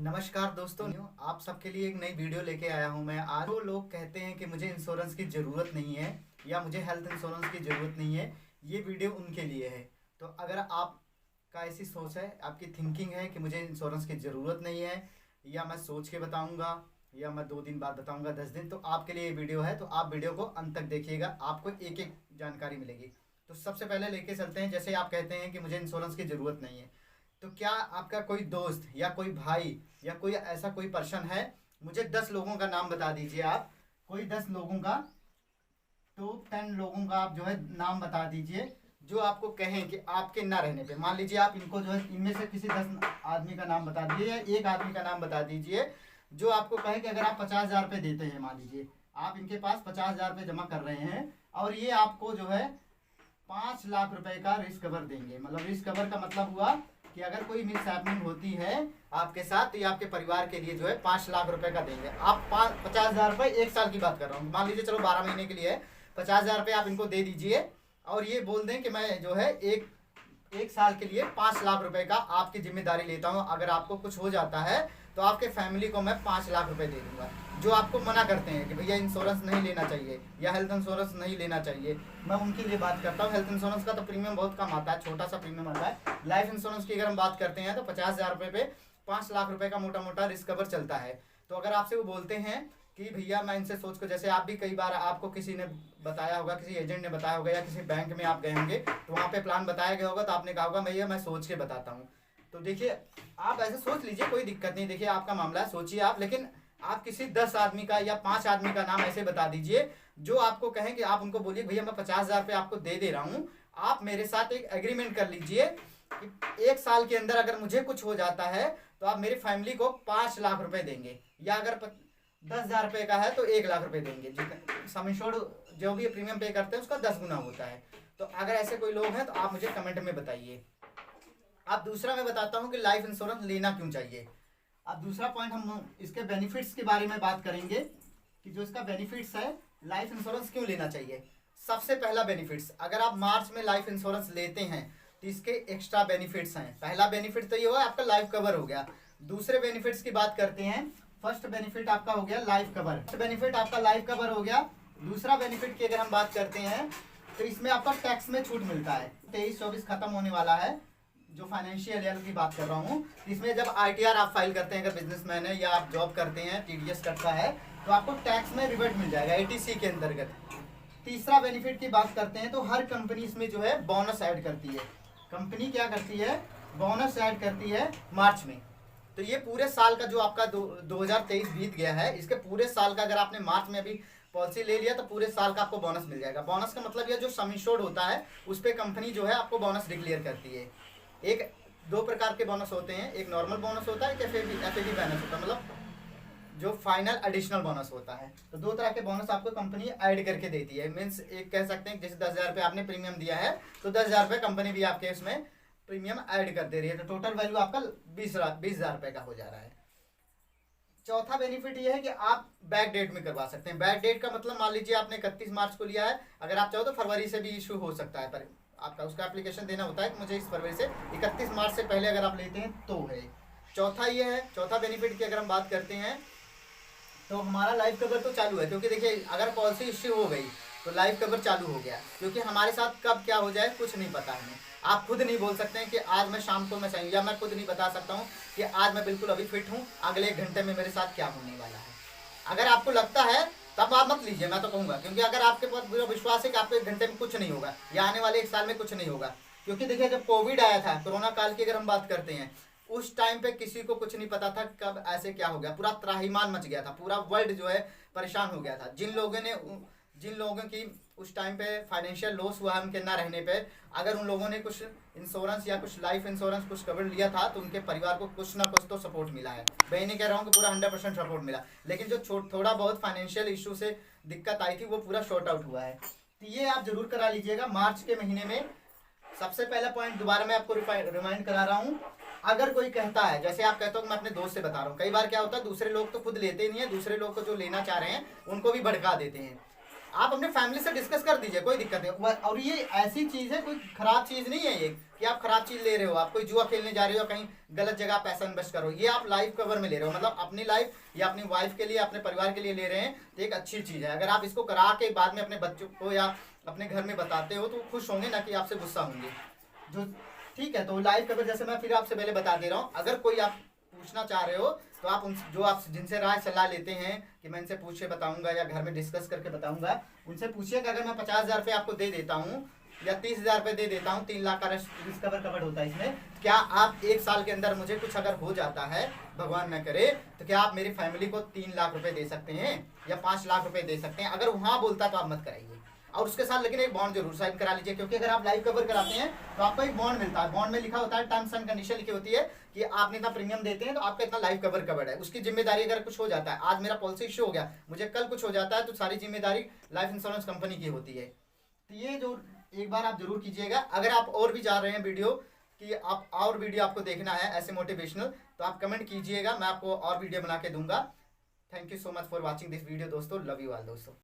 नमस्कार दोस्तों, आप सबके लिए एक नई वीडियो लेके आया हूं मैं आज। जो लोग कहते हैं कि मुझे इंश्योरेंस की ज़रूरत नहीं है या मुझे हेल्थ इंश्योरेंस की ज़रूरत नहीं है, ये वीडियो उनके लिए है। तो अगर आपका ऐसी सोच है, आपकी थिंकिंग है कि मुझे इंश्योरेंस की ज़रूरत नहीं है, या मैं सोच के बताऊंगा या मैं 2 दिन बाद बताऊंगा, 10 दिन, तो आपके लिए ये वीडियो है। तो आप वीडियो को अंत तक देखिएगा, आपको एक एक जानकारी मिलेगी। तो सबसे पहले लेके चलते हैं, जैसे आप कहते हैं कि मुझे इंश्योरेंस की ज़रूरत नहीं है, तो क्या आपका कोई दोस्त या कोई भाई या कोई ऐसा कोई पर्सन है? मुझे 10 लोगों का नाम बता दीजिए आप, कोई 10 लोगों का, टॉप 10 लोगों का आप जो है नाम बता दीजिए, जो आपको कहें कि आपके ना रहने पे, मान लीजिए आप इनको जो है, इनमें से किसी 10 आदमी का नाम बता दीजिए या एक आदमी का नाम बता दीजिए, जो आपको कहे कि अगर आप 50,000 रुपये देते हैं, मान लीजिए आप इनके पास 50,000 रुपये जमा कर रहे हैं और ये आपको जो है 5 लाख रुपए का रिस्क कवर देंगे। मतलब रिस्क कवर का मतलब हुआ कि अगर कोई मिस हैपनिंग होती है आपके साथ, तो ये आपके परिवार के लिए जो है 5 लाख रुपए का देंगे। आप 50,000 रुपये 1 साल की बात कर रहा हूँ, मान लीजिए चलो 12 महीने के लिए है, 50,000 रुपये आप इनको दे दीजिए और ये बोल दें कि मैं जो है एक साल के लिए 5 लाख रुपए का आपकी जिम्मेदारी लेता हूँ। अगर आपको कुछ हो जाता है तो आपके फैमिली को मैं 5 लाख रुपए दे दूंगा। जो आपको मना करते हैं कि भैया इंश्योरेंस नहीं लेना चाहिए या हेल्थ इंश्योरेंस नहीं लेना चाहिए, मैं उनके लिए बात करता हूँ। हेल्थ इंश्योरेंस का तो प्रीमियम बहुत कम आता है, छोटा सा प्रीमियम आता है। लाइफ इंश्योरेंस की अगर हम बात करते हैं तो 50,000 रुपये पे 5 लाख रुपए का मोटा मोटा रिस्क कवर चलता है। तो अगर आपसे वो बोलते हैं कि भैया मैं इनसे सोच कर, जैसे आप भी कई बार आपको किसी ने बताया होगा, किसी एजेंट ने बताया होगा या किसी बैंक में आप गए होंगे, तो वहाँ पे प्लान बताया गया होगा, तो आपने कहा होगा भैया मैं सोच के बताता हूँ। तो देखिए, आप ऐसे सोच लीजिए, कोई दिक्कत नहीं। देखिए आपका मामला है, सोचिए आप, लेकिन आप किसी 10 आदमी का या 5 आदमी का नाम ऐसे बता दीजिए जो आपको कहें कि आप उनको बोलिए भैया मैं 50,000 रुपये आपको दे दे रहा हूँ, आप मेरे साथ एक एग्रीमेंट कर लीजिए कि 1 साल के अंदर अगर मुझे कुछ हो जाता है तो आप मेरी फैमिली को 5 लाख रुपए देंगे, या अगर 10,000 रुपये का है तो 1 लाख रुपए देंगे। सम इंश्योर्ड जो भी प्रीमियम पे करते हैं उसका 10 गुना होता है। तो अगर ऐसे कोई लोग हैं तो आप मुझे कमेंट में बताइए। अब दूसरा मैं बताता हूँ कि लाइफ इंश्योरेंस लेना क्यों चाहिए। अब दूसरा पॉइंट, हम इसके बेनिफिट्स के बारे में बात करेंगे कि जो इसका बेनिफिट्स है, लाइफ इंश्योरेंस क्यों लेना चाहिए। सबसे पहला बेनिफिट्स, अगर आप मार्च में लाइफ इंश्योरेंस लेते हैं तो इसके एक्स्ट्रा बेनिफिट्स हैं। पहला बेनिफिट तो ये हुआ आपका लाइफ कवर हो गया। दूसरे बेनिफिट्स की बात करते हैं। फर्स्ट बेनिफिट आपका हो गया लाइफ कवर, फर्स्ट बेनिफिट आपका लाइफ कवर हो गया। दूसरा बेनिफिट की अगर हम बात करते हैं तो इसमें आपका टैक्स में छूट मिलता है। 23-24 खत्म होने वाला है, जो फाइनेंशियल ईयर की बात कर रहा हूँ। इसमें जब आईटीआर आप फाइल करते हैं, अगर बिजनेसमैन है या आप जॉब करते हैं, टीडीएस कटता है, तो आपको टैक्स में रिबेट मिल जाएगा एटीसी के अंतर्गत। तीसरा बेनिफिट की बात करते हैं तो हर कंपनी इसमें जो है बोनस ऐड करती है। कंपनी क्या करती है, बोनस ऐड करती है मार्च में। तो ये पूरे साल का जो आपका 2023 बीत गया है, इसके पूरे साल का अगर आपने मार्च में अभी पॉलिसी ले लिया तो पूरे साल का आपको बोनस मिल जाएगा। बोनस का मतलब यह जो सम इंश्योर्ड होता है उस पर कंपनी जो है आपको बोनस डिक्लेयर करती है। एक 2 प्रकार के बोनस होते हैं, एक नॉर्मल बोनस होता है, एक एफएडी बोनस होता है, मतलब जो फाइनल एडिशनल बोनस होता है। तो 2 तरह के बोनस आपको कंपनी ऐड करके देती है। मीन्स एक कह सकते हैं जैसे 10,000 रुपये आपने प्रीमियम दिया है तो 10,000 रुपये कंपनी भी आपके उसमें प्रीमियम ऐड कर दे रही है। तो टोटल वैल्यू आपका 20,000 रुपये का हो जा रहा है। चौथा बेनिफिट ये है कि आप बैक डेट में करवा सकते हैं। बैक डेट का मतलब मान लीजिए आपने 31 मार्च को लिया है, अगर आप चाहो तो फरवरी से भी इशू हो सकता है, पर आपका उसका एप्लीकेशन देना होता है कि मुझे इस फरवरी से 31 मार्च से पहले अगर आप लेते हैं तो है। चौथा ये है, चौथा बेनिफिट की अगर हम बात करते हैं तो हमारा लाइफ कवर तो चालू है, क्योंकि देखिए अगर पॉलिसी इश्यू हो गई तो लाइफ कवर चालू हो गया, क्योंकि हमारे साथ कब क्या हो जाए कुछ नहीं पता हमें। आप खुद नहीं बोल सकते हैं कि आज मैं शाम को मैं सही, या मैं खुद नहीं बता सकता हूँ कि आज मैं बिल्कुल अभी फिट हूँ, अगले 1 घंटे में मेरे साथ क्या होने वाला है। अगर आपको लगता है तब आप मत लीजिए, मैं तो कहूँगा, क्योंकि अगर आपके पास पूरा विश्वास है कि आपको 1 घंटे में कुछ नहीं होगा या आने वाले 1 साल में कुछ नहीं होगा। क्योंकि देखिए जब कोविड आया था, कोरोना काल की अगर हम बात करते हैं, उस टाइम पे किसी को कुछ नहीं पता था कब ऐसे क्या हो गया, पूरा त्राहिमाम मच गया था, पूरा वर्ल्ड जो है परेशान हो गया था। जिन लोगों की उस टाइम पे फाइनेंशियल लॉस हुआ है, उनके ना रहने पे, अगर उन लोगों ने कुछ इंश्योरेंस या कुछ लाइफ इंश्योरेंस कुछ कवर लिया था तो उनके परिवार को कुछ ना कुछ तो सपोर्ट मिला है। मैं नहीं कह रहा हूँ कि पूरा 100% सपोर्ट मिला, लेकिन जो थोड़ा बहुत फाइनेंशियल इशू से दिक्कत आई थी वो पूरा शॉर्ट आउट हुआ है। तो ये आप जरूर करा लीजिएगा मार्च के महीने में। सबसे पहला पॉइंट दोबारा मैं आपको रिमाइंड करा रहा हूँ, अगर कोई कहता है, जैसे आप कहते हो मैं अपने दोस्त से बता रहा हूँ, कई बार क्या होता है दूसरे लोग तो खुद लेते नहीं है, दूसरे लोग को जो लेना चाह रहे हैं उनको भी भड़का देते हैं। आप अपने फैमिली से डिस्कस कर दीजिए, कोई दिक्कत नहीं। और ये ऐसी चीज़ है, कोई खराब चीज़ नहीं है ये कि आप खराब चीज़ ले रहे हो, आप कोई जुआ खेलने जा रहे हो, कहीं गलत जगह पैसा इन्वेस्ट करो। ये आप लाइफ कवर में ले रहे हो, मतलब अपनी लाइफ या अपनी वाइफ के लिए, अपने परिवार के लिए ले रहे हैं, तो एक अच्छी चीज़ है। अगर आप इसको करा के बाद में अपने बच्चों को या अपने घर में बताते हो तो खुश होंगे, ना कि आपसे गुस्सा होंगे। जो ठीक है, तो लाइफ कवर जैसे मैं फिर आपसे पहले बता दे रहा हूँ, अगर कोई आप पूछना चाह रहे हो तो आप उन जो आप जिनसे राय सलाह लेते हैं कि मैं इनसे पूछ के बताऊंगा या घर में डिस्कस करके बताऊंगा, उनसे पूछिए कि अगर मैं 50,000 रुपये आपको दे देता हूँ या 30,000 रुपये दे देता हूँ, 3 लाख का रिस्क कवर होता है इसमें, क्या आप 1 साल के अंदर मुझे कुछ अगर हो जाता है, भगवान न करे, तो क्या आप मेरी फैमिली को 3 लाख रुपये दे सकते हैं या 5 लाख रुपये दे सकते हैं? अगर वहाँ बोलता तो आप मत कराइए। और उसके साथ लेकिन एक बॉन्ड जरूर साइन करा लीजिए, क्योंकि अगर आप लाइफ कवर कराते हैं तो आपको एक बॉन्ड मिलता है। बॉन्ड में लिखा होता है, टर्म्स एंड कंडीशन लिखी होती है कि आपने इतना प्रीमियम देते हैं तो आपका इतना लाइफ कवर कवर्ड है। उसकी जिम्मेदारी अगर कुछ हो जाता है, आज मेरा पॉलिसी इश्यू हो गया, मुझे कल कुछ हो जाता है, तो सारी जिम्मेदारी लाइफ इंश्योरेंस कंपनी की होती है। तो ये जो एक बार आप जरूर कीजिएगा। अगर आप और भी जा रहे हैं वीडियो कि आप और वीडियो आपको देखना है ऐसे मोटिवेशनल, तो आप कमेंट कीजिएगा, मैं आपको और वीडियो बना के दूंगा। Thank you so much for watching this video दोस्तों। लव यू ऑल दोस्तों।